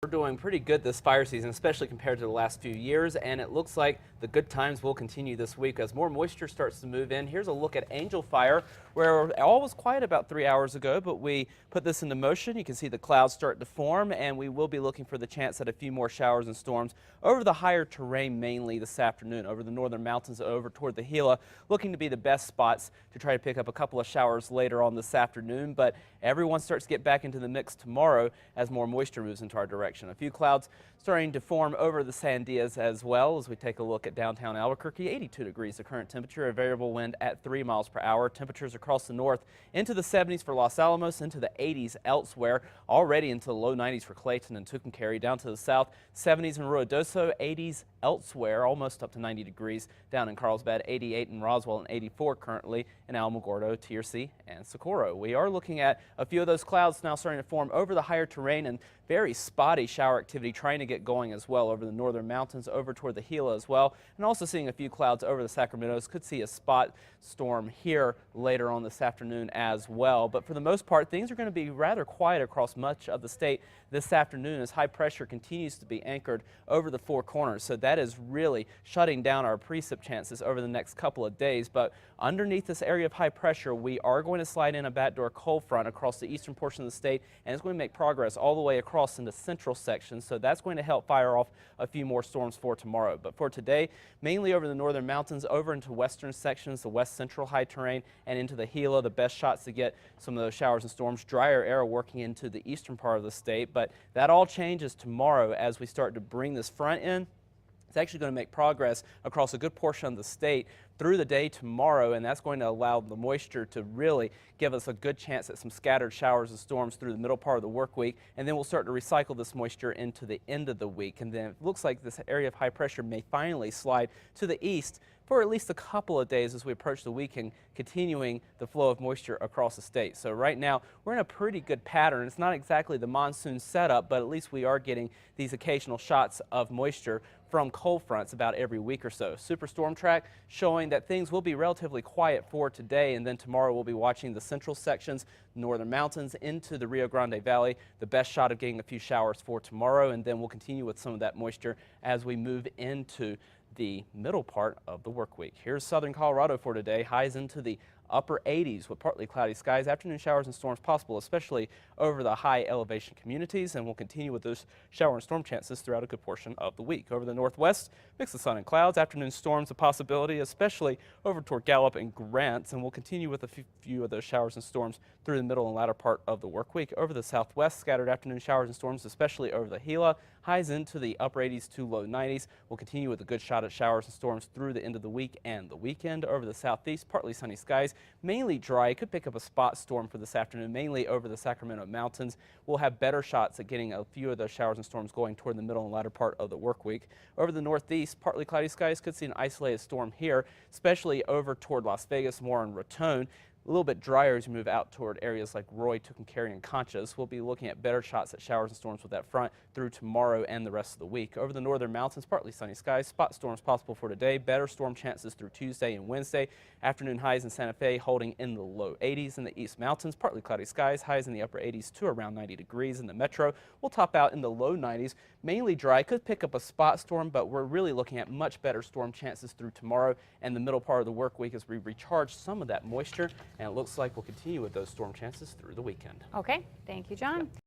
We're doing pretty good this fire season, especially compared to the last few years, and it looks like the good times will continue this week as more moisture starts to move in. Here's a look at Angel Fire, where all was quiet about 3 hours ago, but we put this into motion. You can see the clouds start to form, and we will be looking for the chance at a few more showers and storms over the higher terrain mainly this afternoon, over the northern mountains over toward the Gila, looking to be the best spots to try to pick up a couple of showers later on this afternoon, but everyone starts to get back into the mix tomorrow as more moisture moves into our direction. A few clouds starting to form over the Sandias as well as we take a look at downtown Albuquerque. 82 degrees the current temperature, a variable wind at 3 miles per hour. Temperatures across the north into the 70s for Los Alamos, into the 80s elsewhere, already into the low 90s for Clayton and Tucumcari. Down to the south, 70s in Ruidoso, 80s elsewhere, almost up to 90 degrees down in Carlsbad, 88 in Roswell, and 84 currently in Alamogordo, Tierce, and Socorro. We are looking at a few of those clouds now starting to form over the higher terrain and very spotty shower activity trying to get going as well over the northern mountains, over toward the Gila as well, and also seeing a few clouds over the Sacramentos. Could see a spot storm here later on this afternoon as well. But for the most part, things are going to be rather quiet across much of the state this afternoon as high pressure continues to be anchored over the Four Corners. So that is really shutting down our precip chances over the next couple of days. But underneath this area of high pressure, we are going to slide in a backdoor cold front across the eastern portion of the state, and it's going to make progress all the way across into central sections. So that's going to help fire off a few more storms for tomorrow. But for today, mainly over the northern mountains, over into western sections, the west central high terrain, and into the Gila, the best shots to get some of those showers and storms. Drier air working into the eastern part of the state, but that all changes tomorrow as we start to bring this front in. It's actually going to make progress across a good portion of the state through the day tomorrow, and that's going to allow the moisture to really give us a good chance at some scattered showers and storms through the middle part of the work week, and then we'll start to recycle this moisture into the end of the week. And then it looks like this area of high pressure may finally slide to the east for at least a couple of days as we approach the weekend, continuing the flow of moisture across the state. So right now we're in a pretty good pattern. It's not exactly the monsoon setup, but at least we are getting these occasional shots of moisture from cold fronts about every week or so. Superstorm track showing that things will be relatively quiet for today, and then tomorrow we'll be watching the central sections, northern mountains into the Rio Grande Valley. The best shot of getting a few showers for tomorrow, and then we'll continue with some of that moisture as we move into the middle part of the work week. Here's southern Colorado for today. Highs into the upper 80s with partly cloudy skies. Afternoon showers and storms possible, especially over the high elevation communities, and we'll continue with those shower and storm chances throughout a good portion of the week. Over the northwest, mix of sun and clouds. Afternoon storms a possibility, especially over toward Gallup and Grants, and we'll continue with a few of those showers and storms through the middle and latter part of the work week. Over the southwest, scattered afternoon showers and storms, especially over the Gila. Highs into the upper 80s to low 90s. We'll continue with a good shot at showers and storms through the end of the week and the weekend. Over the southeast, partly sunny skies, mainly dry. Could pick up a spot storm for this afternoon, mainly over the Sacramento mountains. We'll have better shots at getting a few of those showers and storms going toward the middle and latter part of the work week. Over the northeast, partly cloudy skies. Could see an isolated storm here, especially over toward Las Vegas, more on Raton. A little bit drier as you move out toward areas like Roy, Tucumcari, and Conchas. We'll be looking at better shots at showers and storms with that front through tomorrow and the rest of the week. Over the northern mountains, partly sunny skies. Spot storms possible for today. Better storm chances through Tuesday and Wednesday. Afternoon highs in Santa Fe holding in the low 80s. In the east mountains, partly cloudy skies. Highs in the upper 80s to around 90 degrees. In the metro, we'll top out in the low 90s. Mainly dry. Could pick up a spot storm, but we're really looking at much better storm chances through tomorrow and the middle part of the work week as we recharge some of that moisture, and it looks like we'll continue with those storm chances through the weekend. Okay, thank you, John.